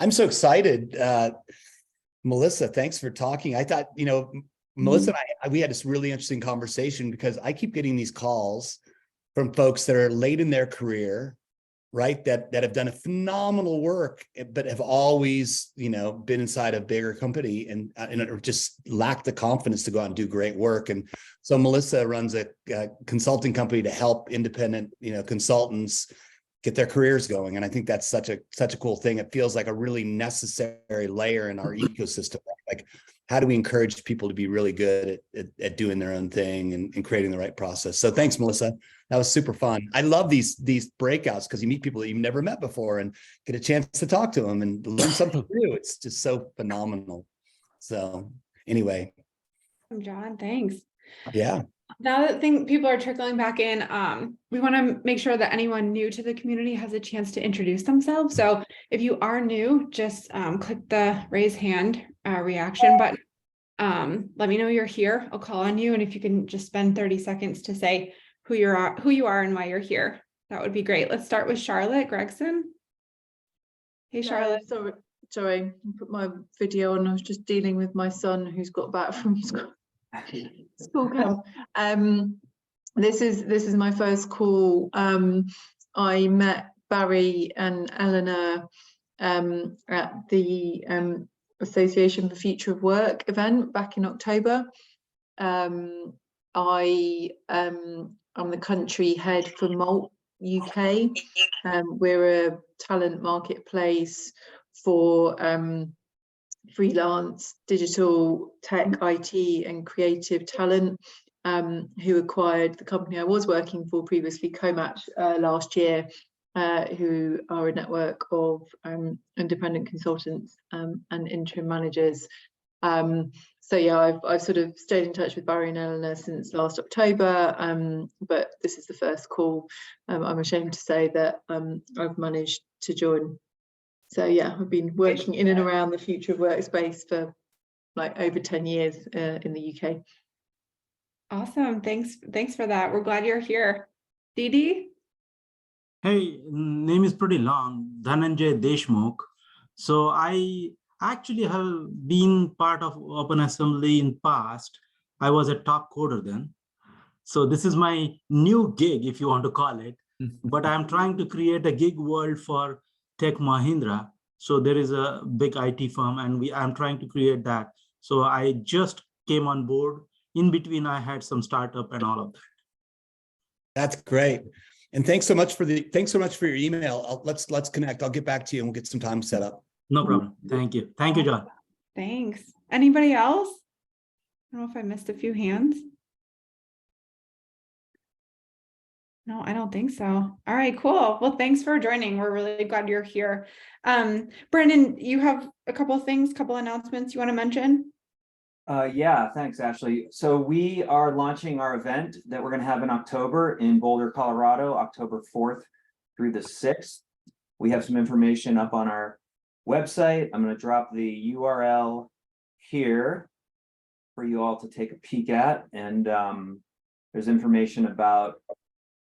I'm so excited. Melissa, thanks for talking. I thought, Melissa and we had this really interesting conversation because I keep getting these calls from folks that are late in their career, right? That have done a phenomenal work, but have always, been inside a bigger company and just lack the confidence to go out and do great work. And so Melissa runs a consulting company to help independent, consultants get their careers going. And I think that's such a cool thing. It feels like a really necessary layer in our ecosystem. Like, how do we encourage people to be really good at doing their own thing and creating the right process? So thanks, Melissa. That was super fun. I love these breakouts because you meet people that you've never met before and get a chance to talk to them and learn something new. It's just so phenomenal. So anyway. John, thanks. Yeah. Now that people are trickling back in, we want to make sure that anyone new to the community has a chance to introduce themselves. So if you are new, just click the raise hand reaction button. Let me know you're here. I'll call on you. And if you can just spend 30 seconds to say who you are and why you're here, that would be great. Let's start with Charlotte Gregson. Hey, Charlotte. Sorry, I put my video on. I was just dealing with my son who's got back from school camp. This is my first call. I met Barry and Eleanor at the Association for Future of Work event back in October. I'm the country head for Malt UK. We're a talent marketplace for freelance digital tech, IT and creative talent, who acquired the company I was working for previously, Comatch, last year, who are a network of independent consultants and interim managers. So yeah, I've sort of stayed in touch with Barry and Eleanor since last October, but this is the first call. I'm ashamed to say that I've managed to join. So yeah, I've been working in and around the future of workspace for like over 10 years in the UK. Awesome. Thanks for that. We're glad you're here. Didi? Hey, name is pretty long, Dhananjay Deshmukh. So I actually have been part of Open Assembly in past. I was a top coder then. So this is my new gig, if you want to call it, but I'm trying to create a gig world for Tech Mahindra. So there is a big IT firm and I'm trying to create that. So I just came on board. In between, I had some startup and all of that. That's great. And thanks so much for your email. Let's connect. I'll get back to you and we'll get some time set up. No problem. Thank you. Thank you, John. Thanks. Anybody else? I don't know if I missed a few hands. No, I don't think so. All right, cool. Well, thanks for joining. We're really glad you're here. Brandon, you have a couple announcements you want to mention? Yeah, thanks, Ashley. So we are launching our event that we're going to have in October in Boulder, Colorado, October 4th through the 6th. We have some information up on our website. I'm going to drop the URL here for you all to take a peek at. And there's information about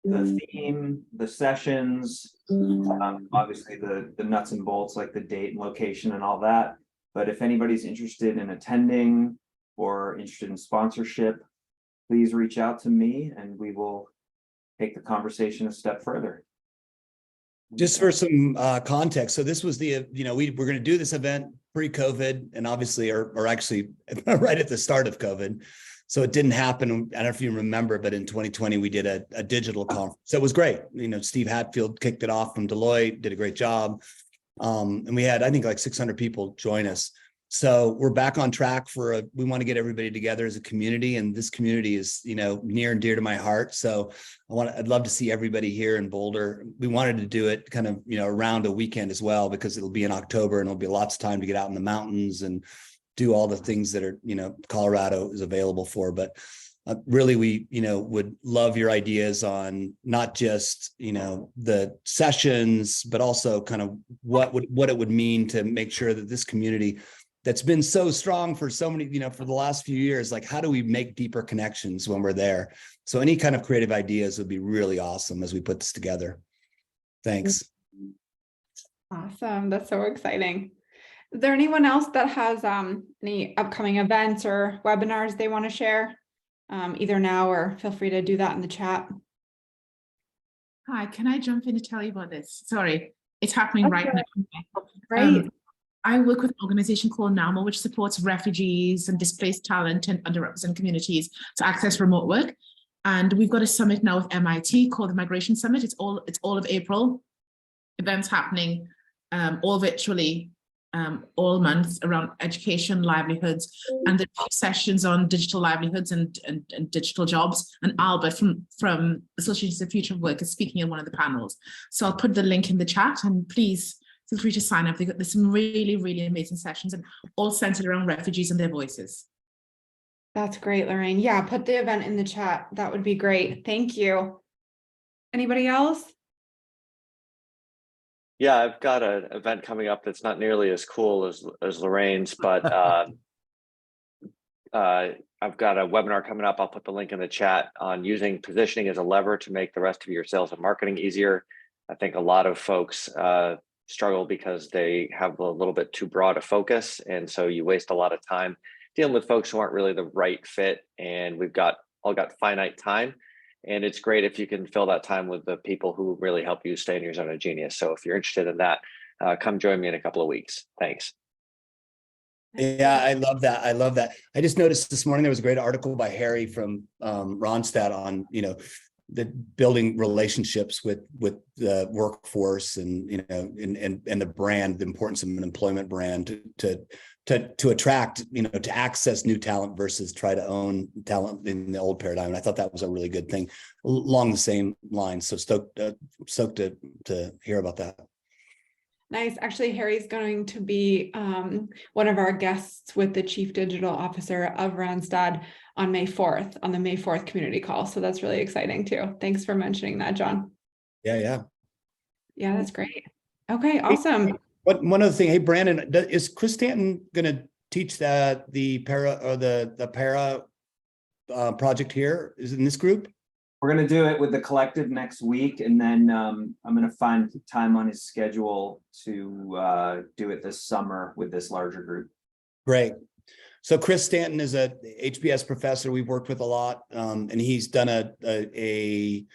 the theme, the sessions, obviously the nuts and bolts, like the date and location and all that. But if anybody's interested in attending or interested in sponsorship, please reach out to me and we will take the conversation a step further. Just for some context, so this was the, we're going to do this event pre-COVID and obviously, or actually right at the start of COVID. So it didn't happen. I don't know if you remember, but in 2020, we did a digital conference. So it was great. Steve Hatfield kicked it off from Deloitte, did a great job. And we had, I think, like 600 people join us. So we're back on track we want to get everybody together as a community, and this community is, near and dear to my heart. So I'd love to see everybody here in Boulder. We wanted to do it kind of, around a weekend as well, because it'll be in October and there'll be lots of time to get out in the mountains and do all the things that are, Colorado is available for. But really, we, would love your ideas on not just, the sessions, but also kind of what it would mean to make sure that this community that's been so strong for so many, for the last few years, like how do we make deeper connections when we're there? So any kind of creative ideas would be really awesome as we put this together. Thanks. Awesome. That's so exciting. Is there anyone else that has any upcoming events or webinars they want to share? Either now or feel free to do that in the chat. Hi, can I jump in to tell you about this? Sorry, it's happening right now. Great. I work with an organization called NAMO, which supports refugees and displaced talent and underrepresented communities to access remote work. And we've got a summit now with MIT called the Migration Summit. It's all of April. Events happening all virtually, all months around education, livelihoods, and the sessions on digital livelihoods and digital jobs. And Albert from Association of Future of Work is speaking in one of the panels. So I'll put the link in the chat, and please feel free to sign up. There's some really, really amazing sessions, and all centered around refugees and their voices. That's great, Lorraine. Yeah, put the event in the chat. That would be great. Thank you. Anybody else? Yeah, I've got an event coming up that's not nearly as cool as Lorraine's, but I've got a webinar coming up. I'll put the link in the chat on using positioning as a lever to make the rest of your sales and marketing easier. I think a lot of folks struggle because they have a little bit too broad a focus, and so you waste a lot of time dealing with folks who aren't really the right fit. And we've all got finite time. And it's great if you can fill that time with the people who really help you stay in your zone of genius. So if you're interested in that, come join me in a couple of weeks. Thanks. Yeah, I love that. I love that. I just noticed this morning there was a great article by Harry from Ronstadt on, the building relationships with the workforce and, and the brand, the importance of an employment brand to attract, to access new talent versus try to own talent in the old paradigm. And I thought that was a really good thing along the same lines. So stoked to hear about that. Nice. Actually, Harry's going to be one of our guests with the Chief Digital Officer of Randstad on May 4th, on the May 4th community call. So that's really exciting too. Thanks for mentioning that, John. Yeah. Yeah, that's great. Okay, awesome. One other thing, hey, Brandon, is Chris Stanton going to teach the para or the para project here? Is it in this group? We're going to do it with the collective next week, and then I'm going to find time on his schedule to do it this summer with this larger group. Great. So Chris Stanton is a HBS professor we've worked with a lot, and he's done a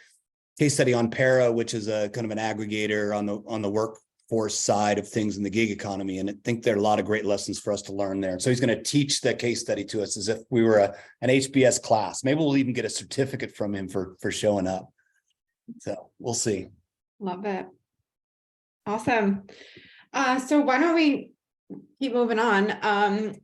case study on para, which is a kind of an aggregator on the workforce side of things in the gig economy. And I think there are a lot of great lessons for us to learn there. So he's going to teach the case study to us as if we were an HBS class. Maybe we'll even get a certificate from him for showing up. So we'll see. Love it. Awesome. So why don't we keep moving on?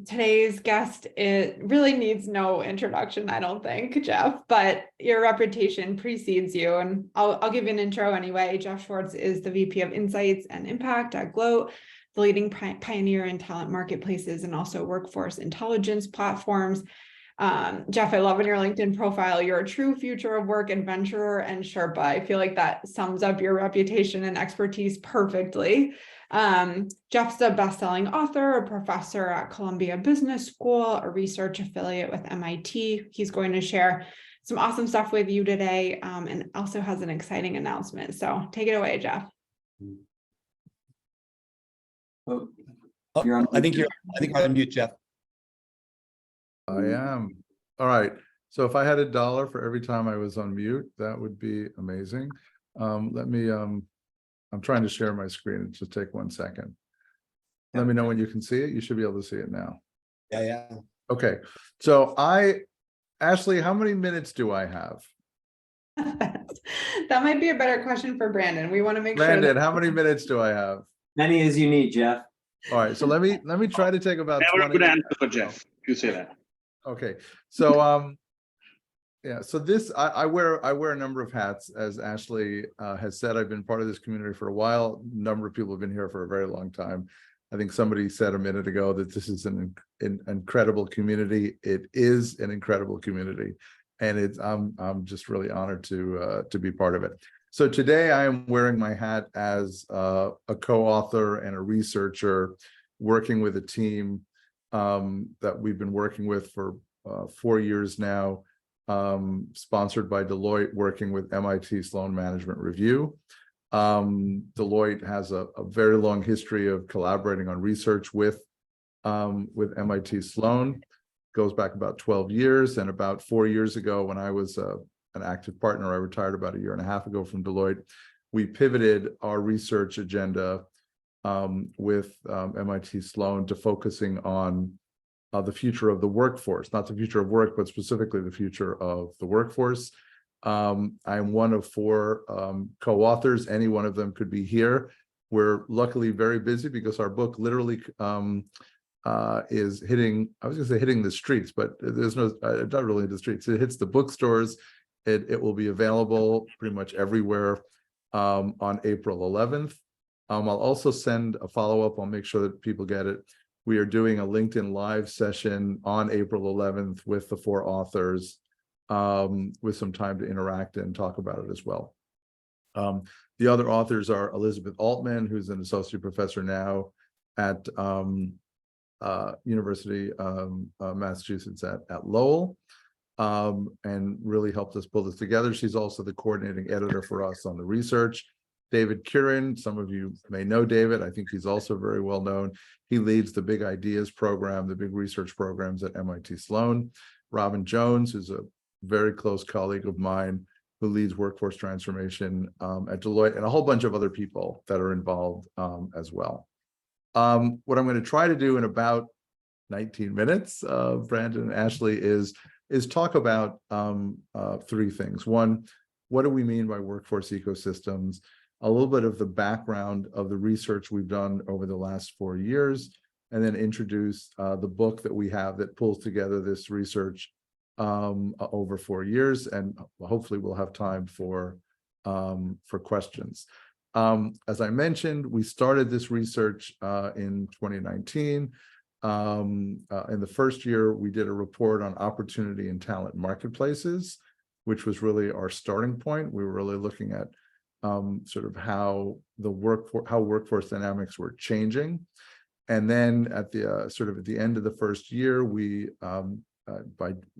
Today's guest, it really needs no introduction, I don't think, Jeff, but your reputation precedes you, and I'll give you an intro anyway. Jeff Schwartz is the VP of Insights and Impact at Deloitte, the leading pioneer in talent marketplaces and also workforce intelligence platforms. Jeff, I love in your LinkedIn profile, you're a true future of work adventurer and Sherpa. I feel like that sums up your reputation and expertise perfectly. Jeff's a best-selling author, a professor at Columbia Business School, a research affiliate with MIT. He's going to share some awesome stuff with you today, and also has an exciting announcement. So take it away, Jeff. Oh, I think you're on mute, Jeff. I am. All right. So if I had $1 for every time I was on mute, that would be amazing. I'm trying to share my screen. It'll just take 1 second. Let me know when you can see it. You should be able to see it now. Yeah. Okay. So Ashley, how many minutes do I have? That might be a better question for Brandon. We want to make Brandon, sure. how many minutes do I have? many as you need, Jeff. All right. So let me try to take about Never 20. a good answer for Jeff. You say that. Okay. So yeah, so this I wear a number of hats, as Ashley has said. I've been part of this community for a while. A number of people have been here for a very long time. I think somebody said a minute ago that this is an incredible community. It is an incredible community, and I'm just really honored to be part of it. So today I am wearing my hat as a co-author and a researcher, working with a team that we've been working with for 4 years now. Sponsored by Deloitte, working with MIT Sloan Management Review. Deloitte has a very long history of collaborating on research with MIT Sloan. Goes back about 12 years, and about 4 years ago, when I was an active partner, I retired about a year and a half ago from Deloitte. We pivoted our research agenda with MIT Sloan to focusing on the future of the workforce, not the future of work, but specifically the future of the workforce. I'm one of 4 co-authors. Any one of them could be here. We're luckily very busy because our book literally is hitting, I was going to say hitting the streets, but there's no, not really the streets. It hits the bookstores. It will be available pretty much everywhere on April 11th. I'll also send a follow-up. I'll make sure that people get it. We are doing a LinkedIn Live session on April 11th with the 4 authors, with some time to interact and talk about it as well. The other authors are Elizabeth Altman, who's an associate professor now at University of Massachusetts at Lowell, and really helped us pull this together. She's also the coordinating editor for us on the research. David Curran, some of you may know David. I think he's also very well known. He leads the Big Ideas program, the big research programs at MIT Sloan. Robin Jones, who's a very close colleague of mine, who leads workforce transformation at Deloitte, and a whole bunch of other people that are involved as well. What I'm going to try to do in about 19 minutes, Brandon and Ashley, is talk about 3 things. One, what do we mean by workforce ecosystems? A little bit of the background of the research we've done over the last 4 years, and then introduce the book that we have that pulls together this research over 4 years, and hopefully we'll have time for questions. As I mentioned, we started this research in 2019. In the first year, we did a report on opportunity and talent marketplaces, which was really our starting point. We were really looking at sort of how workforce dynamics were changing. And then at the sort of at the end of the first year, we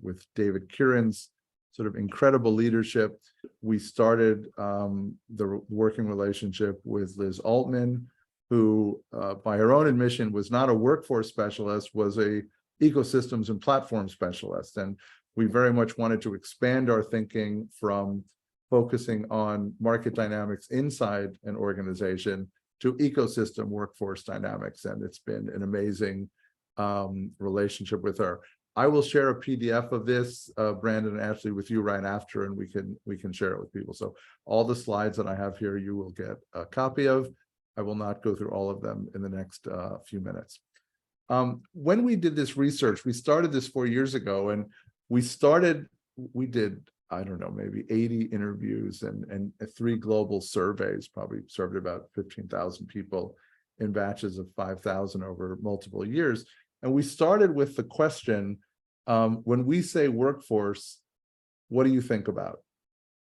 with David Curran's sort of incredible leadership, we started the working relationship with Liz Altman, who by her own admission was not a workforce specialist, was a ecosystems and platform specialist. And we very much wanted to expand our thinking from focusing on market dynamics inside an organization to ecosystem workforce dynamics. And it's been an amazing relationship with her. I will share a PDF of this, Brandon and Ashley, with you right after, and we can share it with people. So all the slides that I have here, you will get a copy of. I will not go through all of them in the next few minutes. When we did this research, we started this 4 years ago, and we did, I don't know, maybe 80 interviews and 3 global surveys, probably surveyed about 15,000 people in batches of 5,000 over multiple years. And we started with the question, when we say workforce, what do you think about?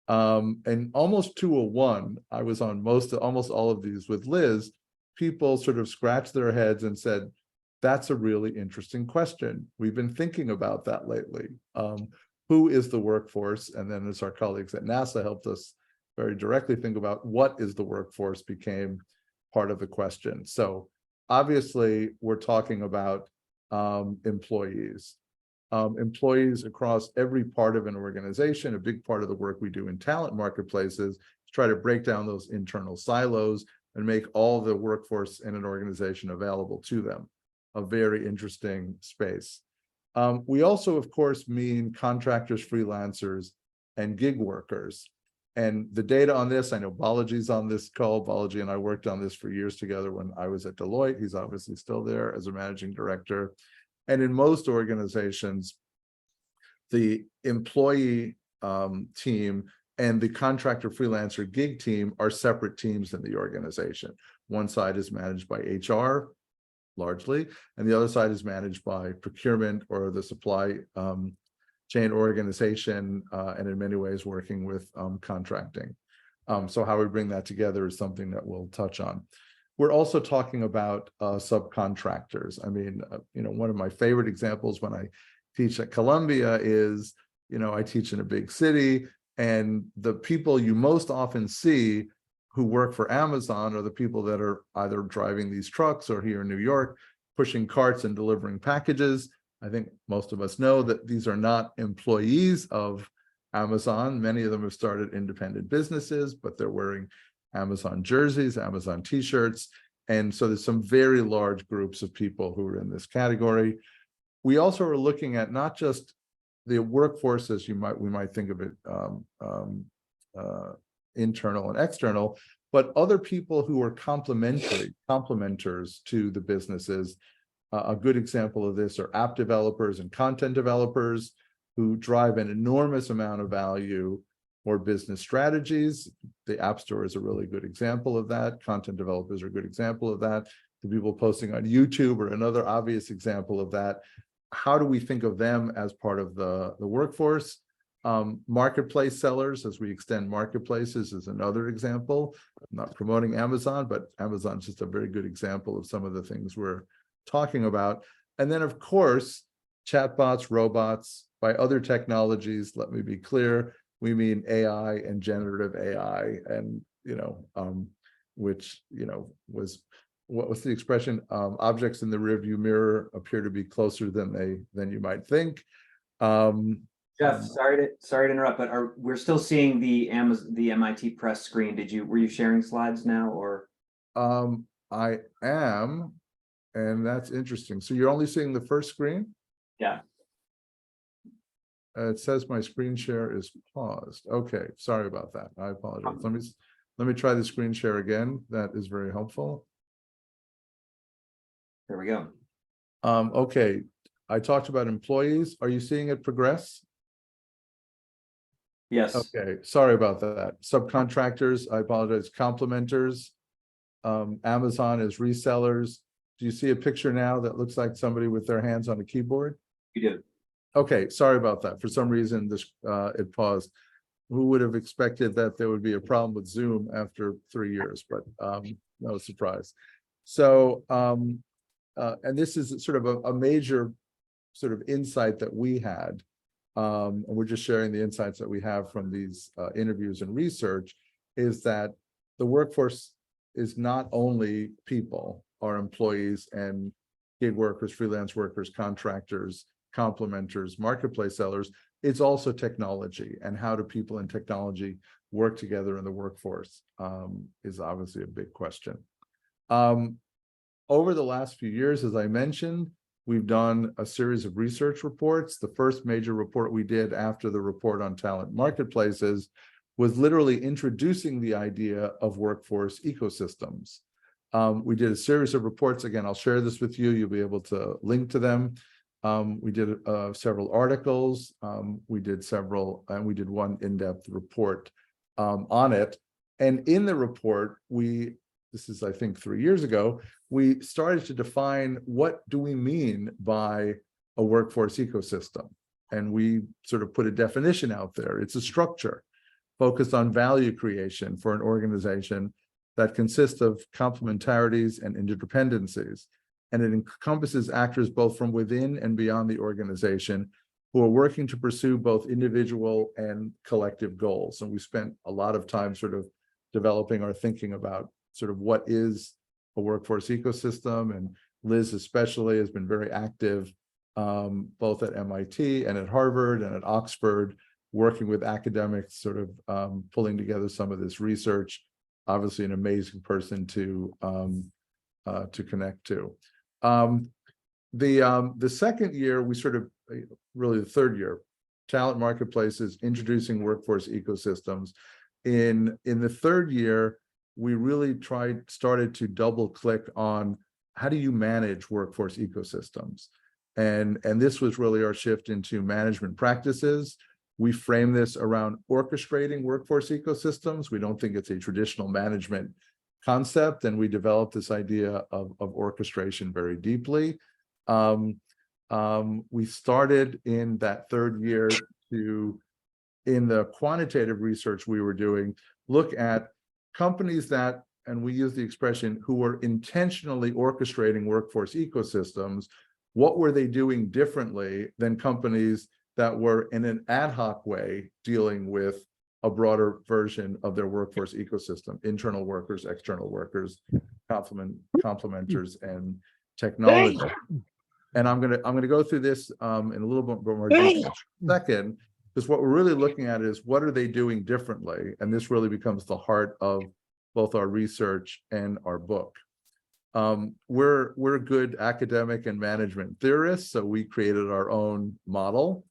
And almost 201, I was on almost all of these with Liz, people sort of scratched their heads and said, that's a really interesting question. We've been thinking about that lately. Who is the workforce? And then as our colleagues at NASA helped us very directly think about what is the workforce became part of the question. So obviously we're talking about employees. Employees across every part of an organization. A big part of the work we do in talent marketplaces is try to break down those internal silos and make all the workforce in an organization available to them. A very interesting space. We also, of course, mean contractors, freelancers, and gig workers. And the data on this, I know Balaji's on this call. Balaji and I worked on this for years together when I was at Deloitte. He's obviously still there as a managing director. And in most organizations, the employee team and the contractor, freelancer, gig team are separate teams in the organization. One side is managed by HR, largely, and the other side is managed by procurement or the supply chain organization, and in many ways working with contracting. So how we bring that together is something that we'll touch on. We're also talking about subcontractors. I mean, one of my favorite examples when I teach at Columbia is, I teach in a big city, and the people you most often see who work for Amazon are the people that are either driving these trucks or here in New York, pushing carts and delivering packages. I think most of us know that these are not employees of Amazon. Many of them have started independent businesses, but they're wearing Amazon jerseys, Amazon t-shirts. And so there's some very large groups of people who are in this category. We also are looking at not just the workforce as we might think of it, internal and external, but other people who are complementers to the businesses. A good example of this are app developers and content developers who drive an enormous amount of value for business strategies. The App Store is a really good example of that. Content developers are a good example of that. The people posting on YouTube are another obvious example of that. How do we think of them as part of the workforce? Marketplace sellers, as we extend marketplaces, is another example. I'm not promoting Amazon, but Amazon's just a very good example of some of the things we're talking about. And then, of course, chatbots, robots. By other technologies, let me be clear, we mean AI and generative AI, and which was, what was the expression? Objects in the rearview mirror appear to be closer than you might think. Jeff, sorry to interrupt, but we're still seeing the MIT Press screen. Were you sharing slides now, or? I am, and that's interesting. So you're only seeing the first screen? Yeah. It says my screen share is paused. Okay, sorry about that. I apologize. Let me try the screen share again. That is very helpful. There we go. Okay, I talked about employees. Are you seeing it progress? Yes. Okay, sorry about that. Subcontractors, I apologize. Complementers. Amazon is resellers. Do you see a picture now that looks like somebody with their hands on a keyboard? You do. Okay, sorry about that. For some reason, it paused. Who would have expected that there would be a problem with Zoom after 3 years? But no surprise. So, and this is sort of a major sort of insight that we had. And we're just sharing the insights that we have from these interviews and research, is that the workforce is not only people, our employees and gig workers, freelance workers, contractors, complementers, marketplace sellers. It's also technology, and how do people in technology work together in the workforce is obviously a big question. Over the last few years, as I mentioned, we've done a series of research reports. The first major report we did after the report on talent marketplaces was literally introducing the idea of workforce ecosystems. We did a series of reports. Again, I'll share this with you. You'll be able to link to them. We did several articles. We did one in-depth report on it. And in the report, this is, I think, 3 years ago, we started to define what do we mean by a workforce ecosystem. And we sort of put a definition out there. It's a structure focused on value creation for an organization that consists of complementarities and interdependencies. And it encompasses actors both from within and beyond the organization who are working to pursue both individual and collective goals. And we spent a lot of time sort of developing our thinking about sort of what is a workforce ecosystem. And Liz especially has been very active both at MIT and at Harvard and at Oxford, working with academics, sort of pulling together some of this research. Obviously an amazing person to connect to. The second year, we sort of, really the third year, talent marketplaces, introducing workforce ecosystems. In the third year, we really started to double click on how do you manage workforce ecosystems? And this was really our shift into management practices. We frame this around orchestrating workforce ecosystems. We don't think it's a traditional management concept, and we developed this idea of orchestration very deeply. We started in that third year to, in the quantitative research we were doing, look at companies that, and we use the expression, who were intentionally orchestrating workforce ecosystems. What were they doing differently than companies that were in an ad hoc way dealing with a broader version of their workforce ecosystem, internal workers, external workers, complementers, and technology. And I'm gonna go through this in a little bit more detail in a second, because what we're really looking at is what are they doing differently, and this really becomes the heart of both our research and our book. We're good academic and management theorists, so we created our own model.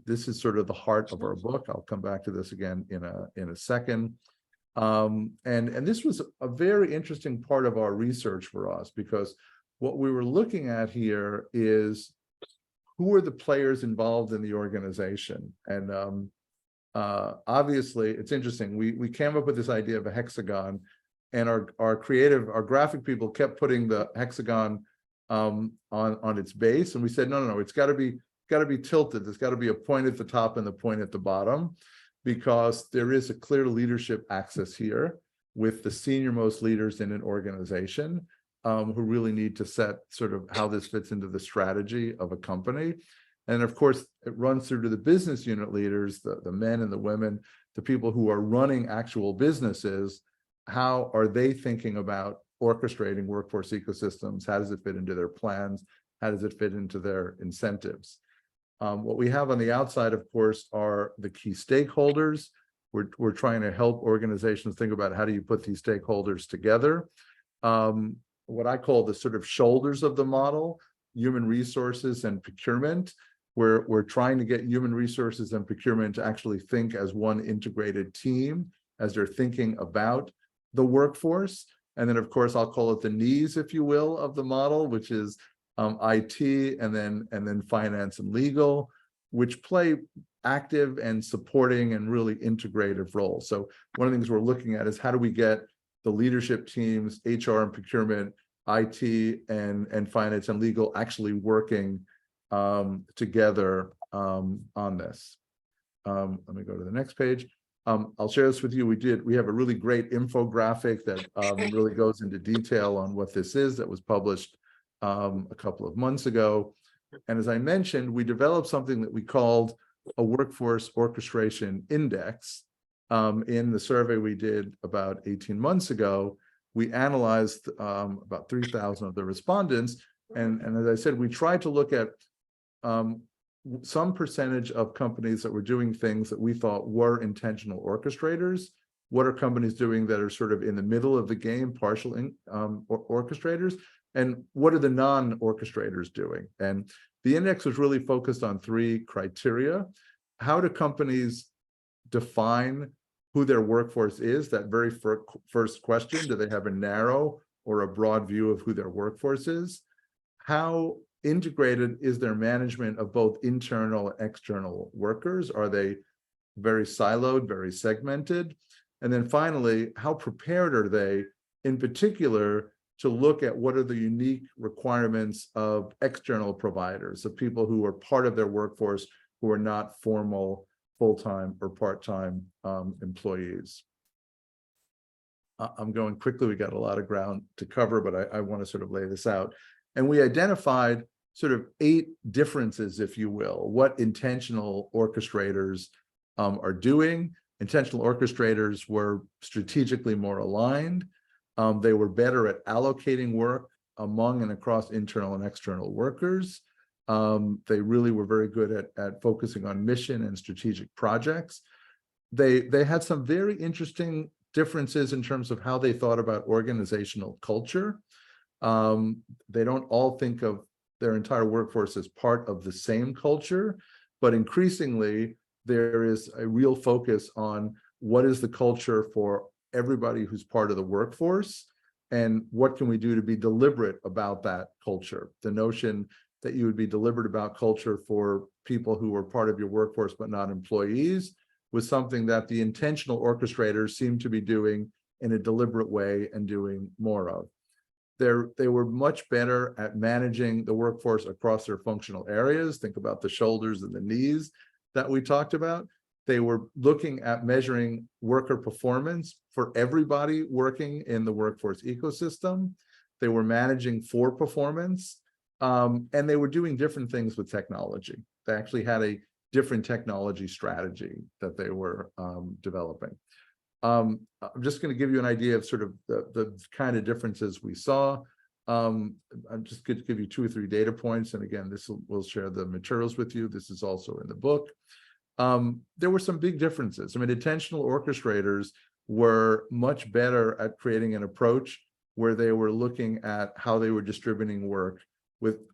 This is sort of the heart of our book. I'll come back to this again in a second. And this was a very interesting part of our research for us, because what we were looking at here is who are the players involved in the organization. And obviously, it's interesting. We came up with this idea of a hexagon, and our graphic people kept putting the hexagon on its base, and we said, no, it's got to be tilted. There's got to be a point at the top and the point at the bottom, because there is a clear leadership axis here with the senior most leaders in an organization who really need to set sort of how this fits into the strategy of a company. And of course, it runs through to the business unit leaders, the men and the women, the people who are running actual businesses. How are they thinking about orchestrating workforce ecosystems? How does it fit into their plans? How does it fit into their incentives? What we have on the outside, of course, are the key stakeholders. We're trying to help organizations think about how do you put these stakeholders together. What I call the sort of shoulders of the model, human resources and procurement. We're trying to get human resources and procurement to actually think as one integrated team as they're thinking about the workforce. And then, of course, I'll call it the knees, if you will, of the model, which is IT and then finance and legal, which play active and supporting and really integrative roles. So one of the things we're looking at is how do we get the leadership teams, HR and procurement, IT and finance and legal actually working together on this. Let me go to the next page. I'll share this with you. We have a really great infographic that really goes into detail on what this is, that was published a couple of months ago. And as I mentioned, we developed something that we called a workforce orchestration index. In the survey we did about 18 months ago, we analyzed about 3,000 of the respondents. And as I said, we tried to look at some percentage of companies that were doing things that we thought were intentional orchestrators. What are companies doing that are sort of in the middle of the game, partial orchestrators? And what are the non-orchestrators doing? And the index was really focused on 3 criteria. How do companies define who their workforce is? That very first question, do they have a narrow or a broad view of who their workforce is? How integrated is their management of both internal and external workers? Are they very siloed, very segmented? And then finally, how prepared are they, in particular, to look at what are the unique requirements of external providers, of people who are part of their workforce who are not formal, full-time or part-time employees. I'm going quickly, we got a lot of ground to cover, but I want to sort of lay this out. And we identified sort of 8 differences, if you will, what intentional orchestrators are doing. Intentional orchestrators were strategically more aligned. They were better at allocating work among and across internal and external workers. They really were very good at focusing on mission and strategic projects. They had some very interesting differences in terms of how they thought about organizational culture. They don't all think of their entire workforce as part of the same culture, but increasingly there is a real focus on what is the culture for everybody who's part of the workforce, and what can we do to be deliberate about that culture. The notion that you would be deliberate about culture for people who were part of your workforce but not employees was something that the intentional orchestrators seem to be doing in a deliberate way and doing more of. They were much better at managing the workforce across their functional areas. Think about the shoulders and the knees that we talked about. They were looking at measuring worker performance for everybody working in the workforce ecosystem. They were managing for performance, and they were doing different things with technology. They actually had a different technology strategy that they were developing. I'm just going to give you an idea of sort of the kind of differences we saw. I'm just going to give you 2 or 3 data points. And again, we'll share the materials with you. This is also in the book. There were some big differences. I mean, attentional orchestrators were much better at creating an approach where they were looking at how they were distributing work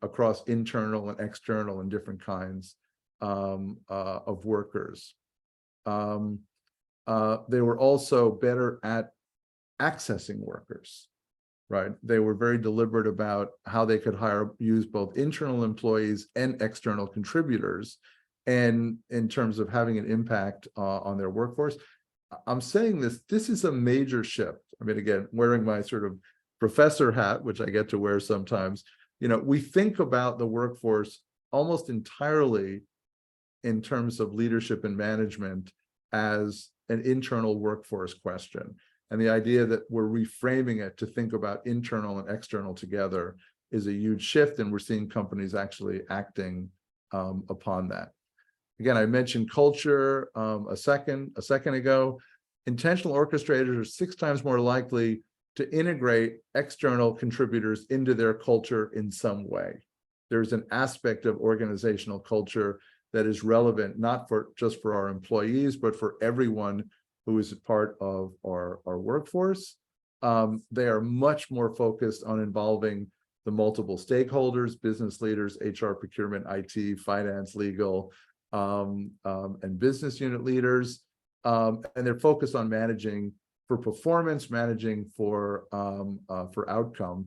across internal and external and different kinds of workers. They were also better at accessing workers, right? They were very deliberate about how they could use both internal employees and external contributors, and in terms of having an impact on their workforce. I'm saying this is a major shift. I mean, again, wearing my sort of professor hat, which I get to wear sometimes, we think about the workforce almost entirely in terms of leadership and management as an internal workforce question. And the idea that we're reframing it to think about internal and external together is a huge shift, and we're seeing companies actually acting upon that. Again, I mentioned culture a second ago. Intentional orchestrators are 6 times more likely to integrate external contributors into their culture in some way. There's an aspect of organizational culture that is relevant, not just for our employees, but for everyone who is a part of our workforce. They are much more focused on involving the multiple stakeholders, business leaders, HR, procurement, IT, finance, legal, and business unit leaders. And they're focused on managing for performance, managing for outcome.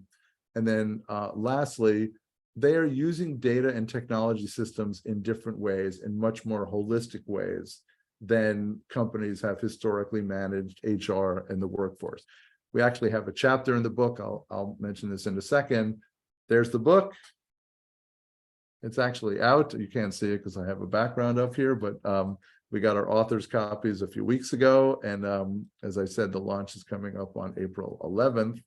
And then lastly, they are using data and technology systems in different ways, in much more holistic ways than companies have historically managed HR and the workforce. We actually have a chapter in the book. I'll mention this in a second. There's the book. It's actually out. You can't see it because I have a background up here, but we got our author's copies a few weeks ago. And as I said, the launch is coming up on April 11th.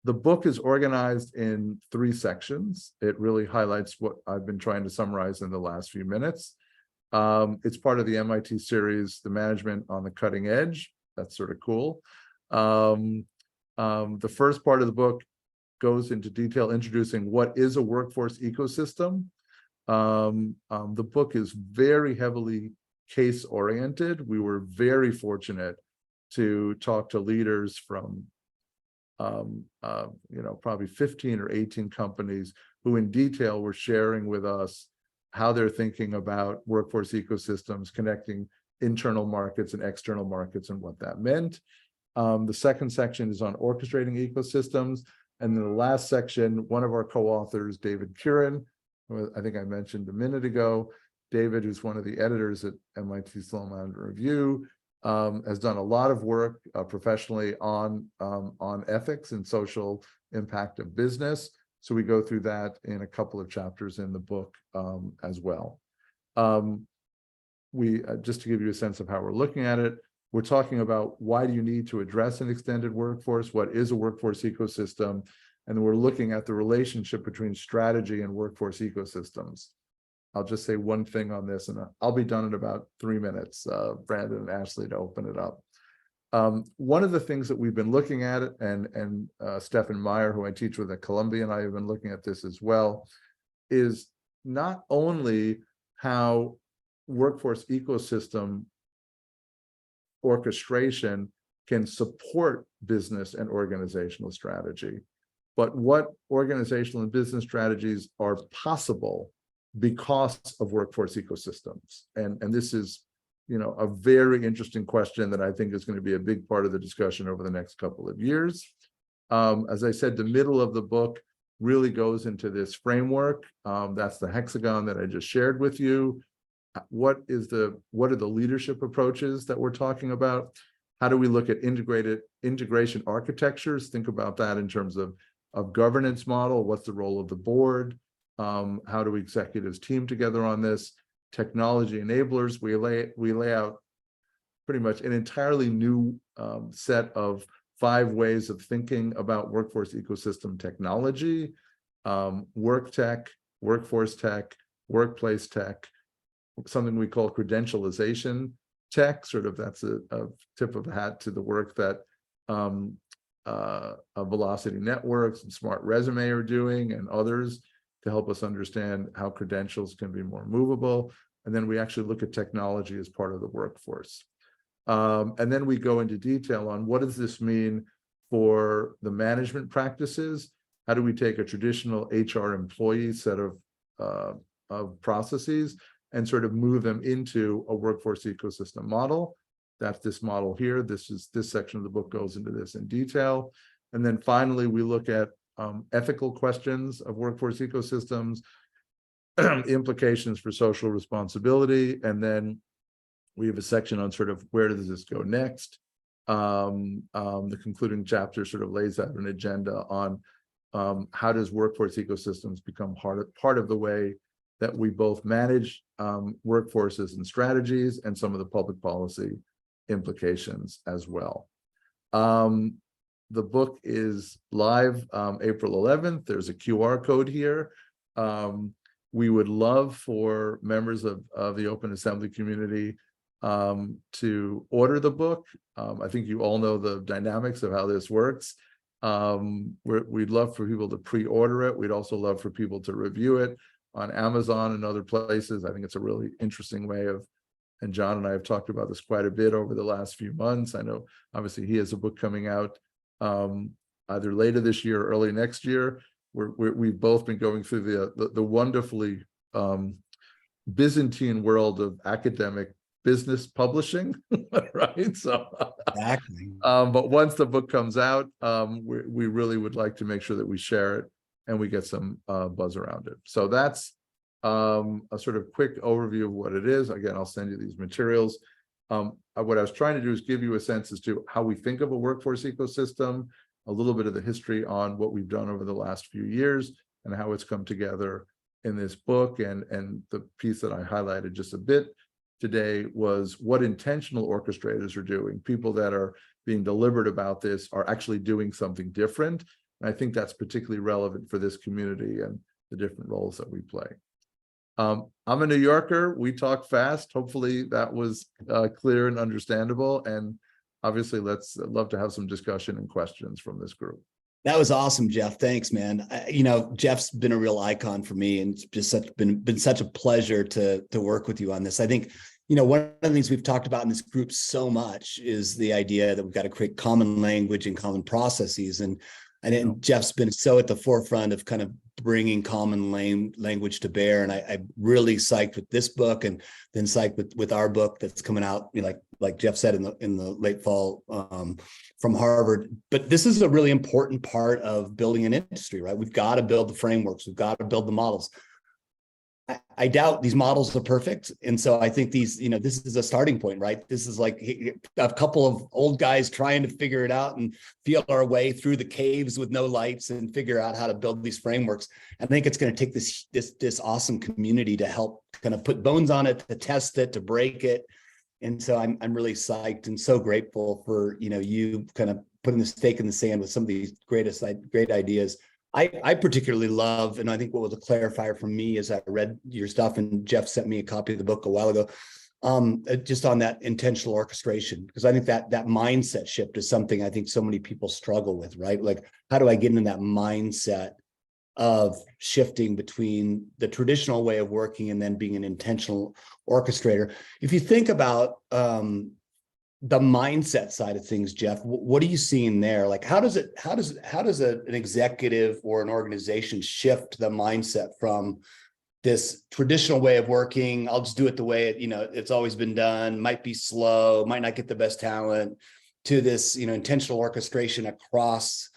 The book is organized in 3 sections. It really highlights what I've been trying to summarize in the last few minutes. It's part of the MIT series, The Management on the Cutting Edge. That's sort of cool. The first part of the book goes into detail introducing what is a workforce ecosystem. The book is very heavily case-oriented. We were very fortunate to talk to leaders from probably 15 or 18 companies who in detail were sharing with us how they're thinking about workforce ecosystems, connecting internal markets and external markets and what that meant. The second section is on orchestrating ecosystems. And then the last section, one of our co-authors, David Curran, who I think I mentioned a minute ago. David, who's one of the editors at MIT Sloan Management Review, has done a lot of work professionally on ethics and social impact of business. So we go through that in a couple of chapters in the book as well. Just to give you a sense of how we're looking at it, we're talking about why do you need to address an extended workforce? What is a workforce ecosystem? And we're looking at the relationship between strategy and workforce ecosystems. I'll just say one thing on this, and I'll be done in about 3 minutes, Brandon and Ashley, to open it up. One of the things that we've been looking at, and Stefan Meyer, who I teach with at Columbia, and I have been looking at this as well, is not only how workforce ecosystem orchestration can support business and organizational strategy, but what organizational and business strategies are possible because of workforce ecosystems. And this is, a very interesting question that I think is going to be a big part of the discussion over the next couple of years. As I said, the middle of the book really goes into this framework. That's the hexagon that I just shared with you. What are the leadership approaches that we're talking about? How do we look at integration architectures? Think about that in terms of governance model. What's the role of the board? How do executives team together on this? Technology enablers. We lay out pretty much an entirely new set of 5 ways of thinking about workforce ecosystem technology, work tech, workforce tech, workplace tech, something we call credentialization tech. Sort of that's a tip of the hat to the work that Velocity Networks and Smart Resume are doing, and others, to help us understand how credentials can be more movable. And then we actually look at technology as part of the workforce. And then we go into detail on what does this mean for the management practices? How do we take a traditional HR employee set of processes and sort of move them into a workforce ecosystem model? That's this model here. This section of the book goes into this in detail. And then finally, we look at ethical questions of workforce ecosystems, implications for social responsibility, and then we have a section on sort of where does this go next. The concluding chapter sort of lays out an agenda on how does workforce ecosystems become part of the way that we both manage workforces and strategies, and some of the public policy implications as well. The book is live April 11th. There's a QR code here. We would love for members of the Open Assembly community to order the book. I think you all know the dynamics of how this works. We'd love for people to pre-order it. We'd also love for people to review it on Amazon and other places. I think it's a really interesting way of, and John and I have talked about this quite a bit over the last few months. I know obviously he has a book coming out either later this year or early next year. We've both been going through the wonderfully Byzantine world of academic business publishing, right? So, Exactly. but once the book comes out, we really would like to make sure that we share it and we get some buzz around it. So that's a sort of quick overview of what it is. Again, I'll send you these materials. What I was trying to do is give you a sense as to how we think of a workforce ecosystem, a little bit of the history on what we've done over the last few years and how it's come together in this book. And the piece that I highlighted just a bit today was what intentional orchestrators are doing. People that are being deliberate about this are actually doing something different. And I think that's particularly relevant for this community and the different roles that we play. I'm a New Yorker. We talk fast. Hopefully that was clear and understandable. And obviously, love to have some discussion and questions from this group. That was awesome, Jeff. Thanks, man. Jeff's been a real icon for me, and it's just been such a pleasure to work with you on this. I think, one of the things we've talked about in this group so much is the idea that we've got to create common language and common processes. And Jeff's been so at the forefront of kind of bringing common language to bear. And I'm really psyched with this book, and then psyched with our book that's coming out, like Jeff said, in the late fall from Harvard. But this is a really important part of building an industry, right? We've got to build the frameworks. We've got to build the models. I doubt these models are perfect. And so I think this is a starting point, right? This is like a couple of old guys trying to figure it out and feel our way through the caves with no lights and figure out how to build these frameworks. I think it's going to take this awesome community to help kind of put bones on it, to test it, to break it. And so I'm really psyched and so grateful for, you kind of putting the stake in the sand with some of these great ideas. I particularly love, and I think what was a clarifier for me as I read your stuff, and Jeff sent me a copy of the book a while ago, just on that intentional orchestration, because I think that mindset shift is something I think so many people struggle with, right? Like, how do I get into that mindset of shifting between the traditional way of working and then being an intentional orchestrator? If you think about the mindset side of things, Jeff, what are you seeing there? Like, how does an executive or an organization shift the mindset from this traditional way of working? I'll just do it the way it's always been done, might be slow, might not get the best talent, to this, intentional orchestration across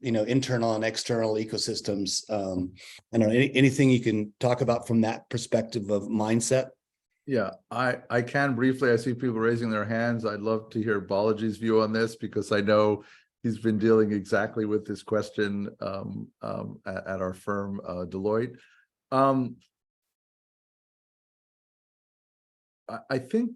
internal and external ecosystems. I don't know, anything you can talk about from that perspective of mindset? Yeah, I can briefly. I see people raising their hands. I'd love to hear Balaji's view on this, because I know he's been dealing exactly with this question at our firm, Deloitte. I think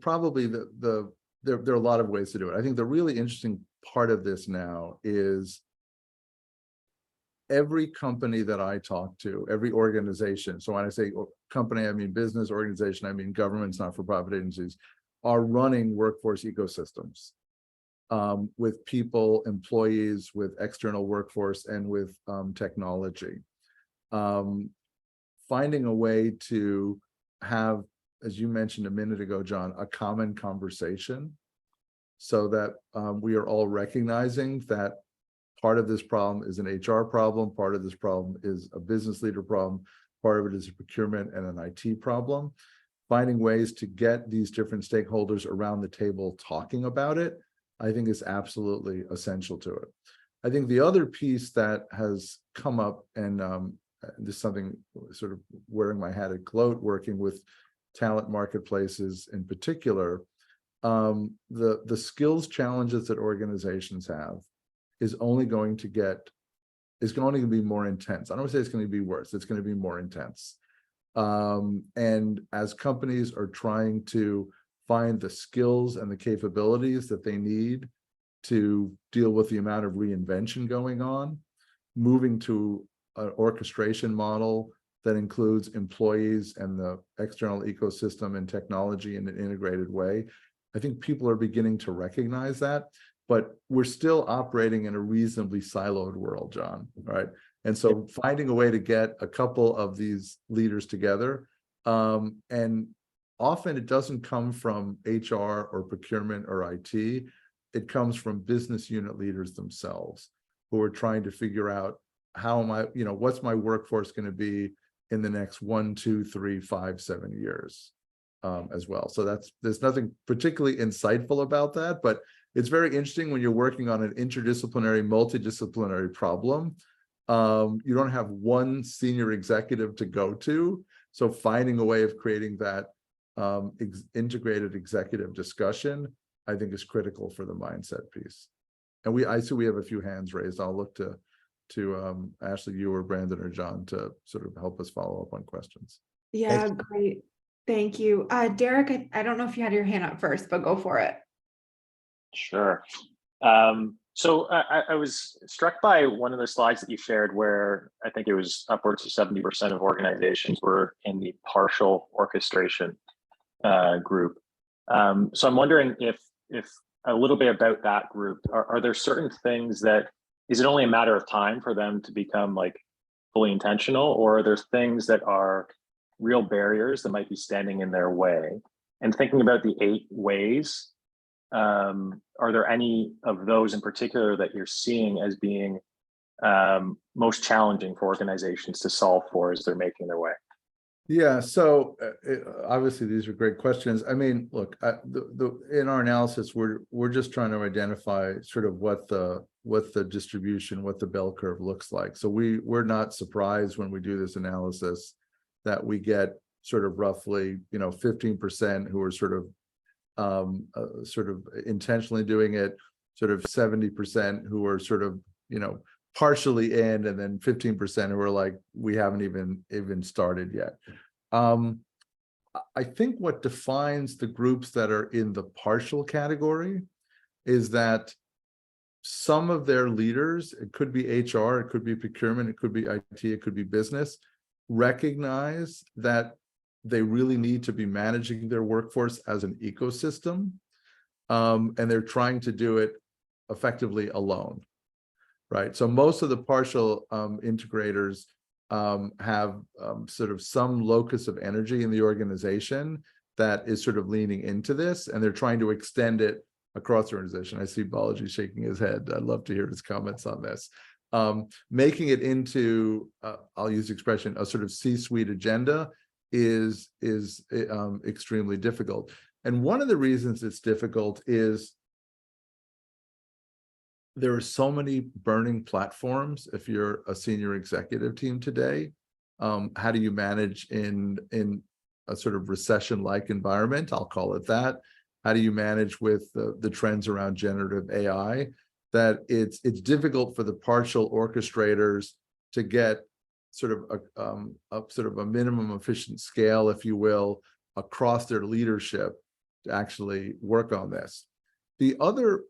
probably there are a lot of ways to do it. I think the really interesting part of this now is every company that I talk to, every organization, so when I say company, I mean business, organization, I mean governments, not-for-profit agencies, are running workforce ecosystems with people, employees, with external workforce, and with technology. Finding a way to have, as you mentioned a minute ago, John, a common conversation so that we are all recognizing that part of this problem is an HR problem, part of this problem is a business leader problem, part of it is a procurement and an IT problem. Finding ways to get these different stakeholders around the table talking about it, I think is absolutely essential to it. I think the other piece that has come up, and this is something sort of wearing my hat at Deloitte, working with talent marketplaces in particular, the skills challenges that organizations have is only going to be more intense. I don't want to say it's going to be worse, it's going to be more intense. And as companies are trying to find the skills and the capabilities that they need to deal with the amount of reinvention going on, moving to an orchestration model that includes employees and the external ecosystem and technology in an integrated way, I think people are beginning to recognize that, but we're still operating in a reasonably siloed world, John, right? And so finding a way to get a couple of these leaders together, and often it doesn't come from HR or procurement or IT, it comes from business unit leaders themselves who are trying to figure out how am I, what's my workforce going to be in the next 1, 2, 3, 5, 7 years as well. So there's nothing particularly insightful about that, but it's very interesting when you're working on an interdisciplinary, multidisciplinary problem. You don't have one senior executive to go to. So finding a way of creating that integrated executive discussion, I think, is critical for the mindset piece. And I see we have a few hands raised. I'll look to Ashley, you or Brandon or John to sort of help us follow up on questions. Yeah, great. Thank you. Derek, I don't know if you had your hand up first, but go for it. Sure. So I was struck by one of the slides that you shared where I think it was upwards of 70% of organizations were in the partial orchestration group. So I'm wondering if a little bit about that group, are there certain things that, is it only a matter of time for them to become like fully intentional, or are there things that are real barriers that might be standing in their way? And thinking about the 8 ways, are there any of those in particular that you're seeing as being most challenging for organizations to solve for as they're making their way? Yeah, so obviously these are great questions. I mean, look, in our analysis, we're just trying to identify sort of what the distribution, what the bell curve looks like. So we're not surprised when we do this analysis that we get sort of roughly 15% who are sort of intentionally doing it, sort of 70% who are sort of partially in, and then 15% who are like, we haven't even started yet. I think what defines the groups that are in the partial category is that some of their leaders, it could be HR, it could be procurement, it could be IT, it could be business, recognize that they really need to be managing their workforce as an ecosystem, and they're trying to do it effectively alone. Right. So most of the partial integrators have sort of some locus of energy in the organization that is sort of leaning into this, and they're trying to extend it across the organization. I see Balaji shaking his head. I'd love to hear his comments on this. Making it into, I'll use the expression, a sort of C-suite agenda is extremely difficult. And one of the reasons it's difficult is there are so many burning platforms. If you're a senior executive team today, how do you manage in a sort of recession-like environment? I'll call it that. How do you manage with the trends around generative AI? That it's difficult for the partial orchestrators to get sort of a minimum efficient scale, if you will, across their leadership to actually work on this. The other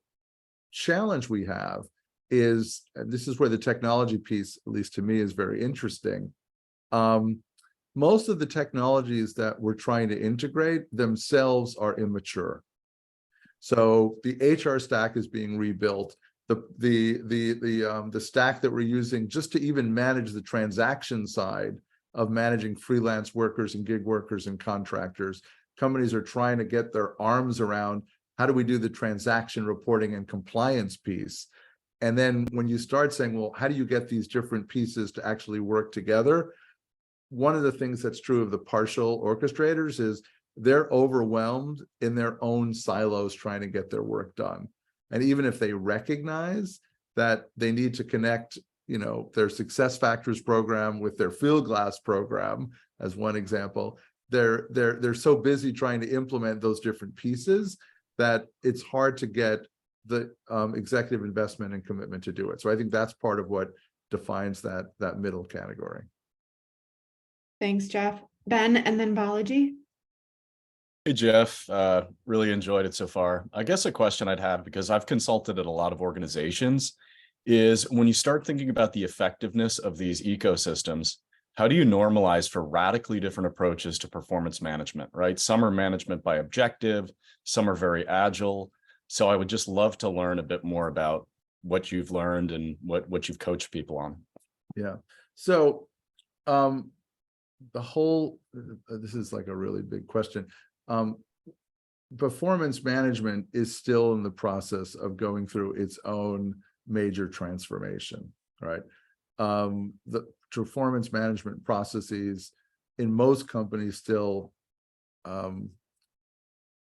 challenge we have is, and this is where the technology piece, at least to me, is very interesting. Most of the technologies that we're trying to integrate themselves are immature. So the HR stack is being rebuilt. The stack that we're using just to even manage the transaction side of managing freelance workers and gig workers and contractors, companies are trying to get their arms around how do we do the transaction reporting and compliance piece. And then when you start saying, well, how do you get these different pieces to actually work together? One of the things that's true of the partial orchestrators is they're overwhelmed in their own silos trying to get their work done. And even if they recognize that they need to connect, you know, their success factors program with their field glass program, as one example, they're so busy trying to implement those different pieces that it's hard to get the executive investment and commitment to do it. So I think that's part of what defines that middle category. Thanks, Jeff. Ben, and then Balaji. Hey, Jeff, really enjoyed it so far. I guess a question I'd have, because I've consulted at a lot of organizations, is when you start thinking about the effectiveness of these ecosystems, how do you normalize for radically different approaches to performance management, right? Some are management by objective, some are very agile. So I would just love to learn a bit more about what you've learned and what you've coached people on. Yeah. So the whole, this is like a really big question. Performance management is still in the process of going through its own major transformation, right? The performance management processes in most companies still, I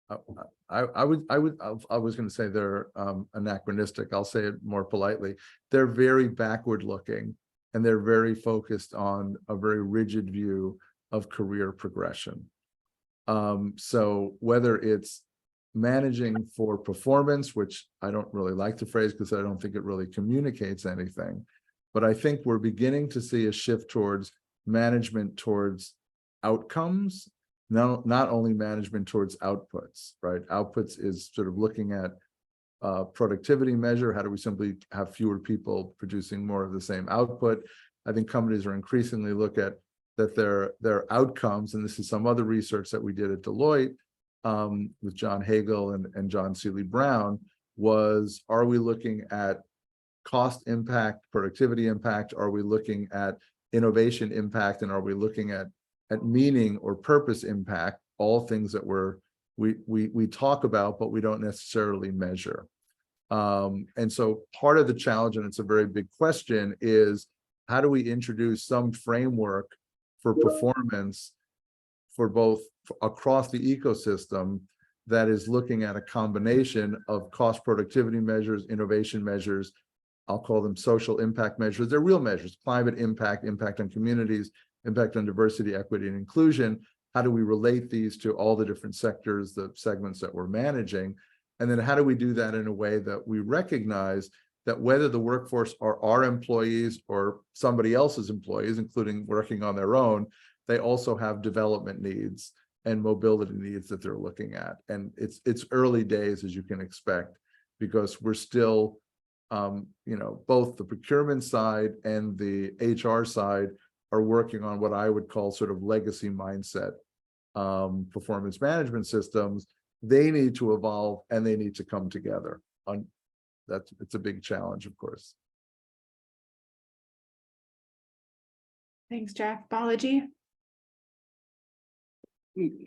was going to say they're anachronistic. I'll say it more politely. They're very backward looking, and they're very focused on a very rigid view of career progression. So whether it's managing for performance, which I don't really like the phrase because I don't think it really communicates anything, but I think we're beginning to see a shift towards management towards outcomes, not only management towards outputs, right? Outputs is sort of looking at productivity measure. How do we simply have fewer people producing more of the same output? I think companies are increasingly look at that their outcomes, and this is some other research that we did at Deloitte with John Hagel and John Seeley Brown, was, are we looking at cost impact, productivity impact? Are we looking at innovation impact? And are we looking at meaning or purpose impact? All things that we talk about, but we don't necessarily measure. And so part of the challenge, and it's a very big question, is how do we introduce some framework for performance for both across the ecosystem that is looking at a combination of cost productivity measures, innovation measures, I'll call them social impact measures. They're real measures: climate impact, impact on communities, impact on diversity, equity, and inclusion. How do we relate these to all the different sectors, the segments that we're managing? And then how do we do that in a way that we recognize that whether the workforce are our employees or somebody else's employees, including working on their own, they also have development needs and mobility needs that they're looking at. And it's early days, as you can expect, because we're still, both the procurement side and the HR side are working on what I would call sort of legacy mindset performance management systems. They need to evolve and they need to come together. It's a big challenge, of course. Thanks, Jeff. Balaji.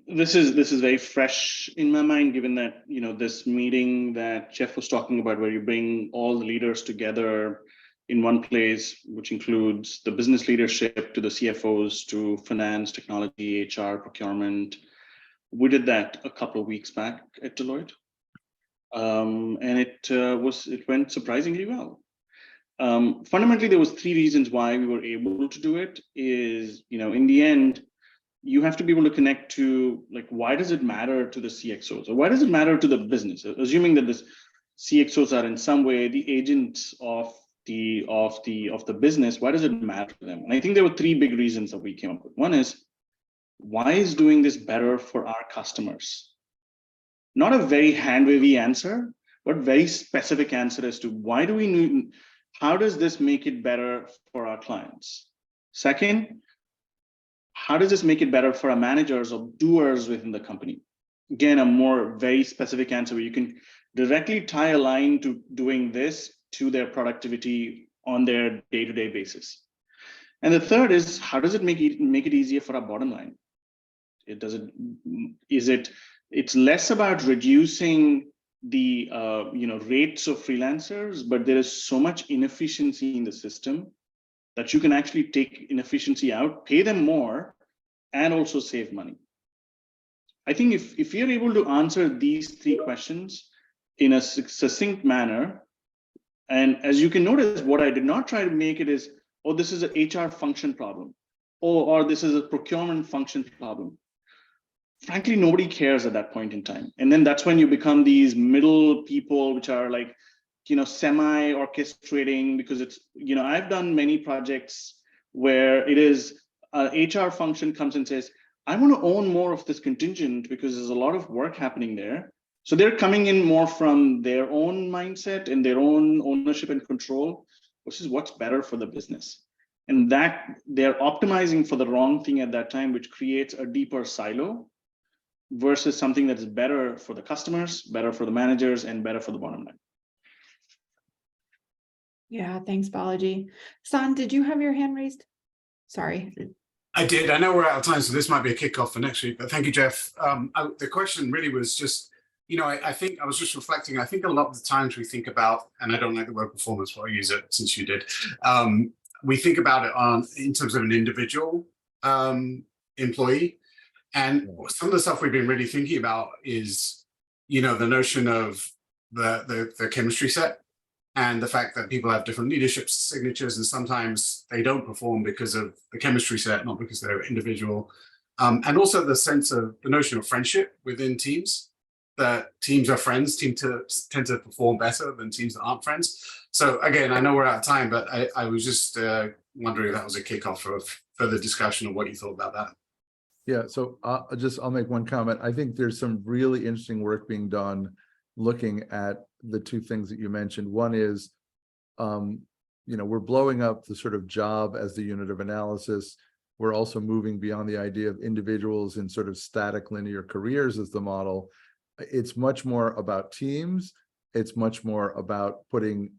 This is very fresh in my mind, given that, this meeting that Jeff was talking about, where you bring all the leaders together in one place, which includes the business leadership to the CFOs, to finance, technology, HR, procurement. We did that a couple of weeks back at Deloitte. And it went surprisingly well. Fundamentally, there was 3 reasons why we were able to do it. Is, in the end, you have to be able to connect to, like, why does it matter to the CXOs, or why does it matter to the business? Assuming that the CXOs are in some way the agents of the business, why does it matter to them? And I think there were 3 big reasons that we came up with. One is, why is doing this better for our customers? Not a very hand-wavy answer, but very specific answer as to why do we how does this make it better for our clients? Second, how does this make it better for our managers or doers within the company? Again, a more very specific answer where you can directly tie a line to doing this to their productivity on their day-to-day basis. And the third is, how does it make it easier for our bottom line? It's less about reducing the rates of freelancers, but there is so much inefficiency in the system that you can actually take inefficiency out, pay them more, and also save money. I think if you're able to answer these three questions in a succinct manner, and as you can notice, what I did not try to make it is, oh, this is an HR function problem, or this is a procurement function problem. Frankly, nobody cares at that point in time. And then that's when you become these middle people, which are like, semi-orchestrating, because it's, I've done many projects where it is HR function comes and says, I want to own more of this contingent because there's a lot of work happening there. So they're coming in more from their own mindset and their own ownership and control, which is what's better for the business. And that they're optimizing for the wrong thing at that time, which creates a deeper silo versus something that is better for the customers, better for the managers, and better for the bottom line. Yeah, thanks, Balaji. San, did you have your hand raised? Sorry. I did. I know we're out of time, so this might be a kickoff for next week, but thank you, Jeff. The question really was just, I think I was just reflecting. I think a lot of the times we think about, and I don't like the word performance, but I'll use it since you did. We think about it in terms of an individual employee. And some of the stuff we've been really thinking about is, the notion of the chemistry set and the fact that people have different leadership signatures, and sometimes they don't perform because of the chemistry set, not because they're individual. And also the sense of the notion of friendship within teams, that teams are friends, tend to perform better than teams that aren't friends. So again, I know we're out of time, but I was just wondering if that was a kickoff for further discussion of what you thought about that. Yeah, so I'll make one comment. I think there's some really interesting work being done looking at the two things that you mentioned. One is, we're blowing up the sort of job as the unit of analysis. We're also moving beyond the idea of individuals in sort of static linear careers as the model. It's much more about teams. It's much more about putting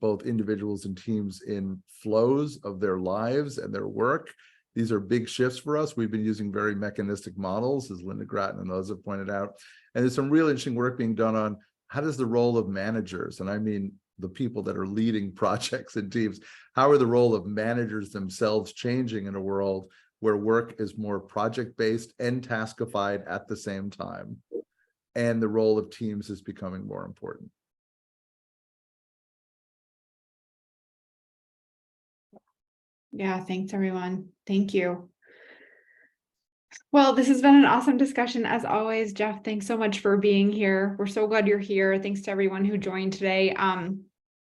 both individuals and teams in flows of their lives and their work. These are big shifts for us. We've been using very mechanistic models, as Linda Grattan and others have pointed out. And there's some real interesting work being done on how does the role of managers, and I mean the people that are leading projects and teams, how are the role of managers themselves changing in a world where work is more project-based and taskified at the same time, and the role of teams is becoming more important. Yeah, thanks everyone. Thank you. Well, this has been an awesome discussion as always. Jeff, thanks so much for being here. We're so glad you're here. Thanks to everyone who joined today. Our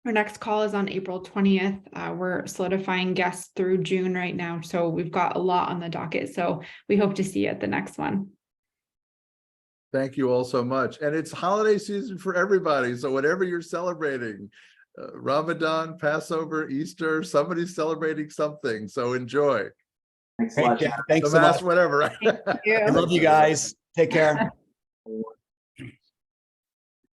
next call is on April 20th. We're solidifying guests through June right now, so we've got a lot on the docket. So we hope to see you at the next one. Thank you all so much. And it's holiday season for everybody. So whatever you're celebrating, Ramadan, Passover, Easter, somebody's celebrating something. So enjoy. Thanks a lot. Thanks so much. Whatever. Thank you. I love you guys. Take care.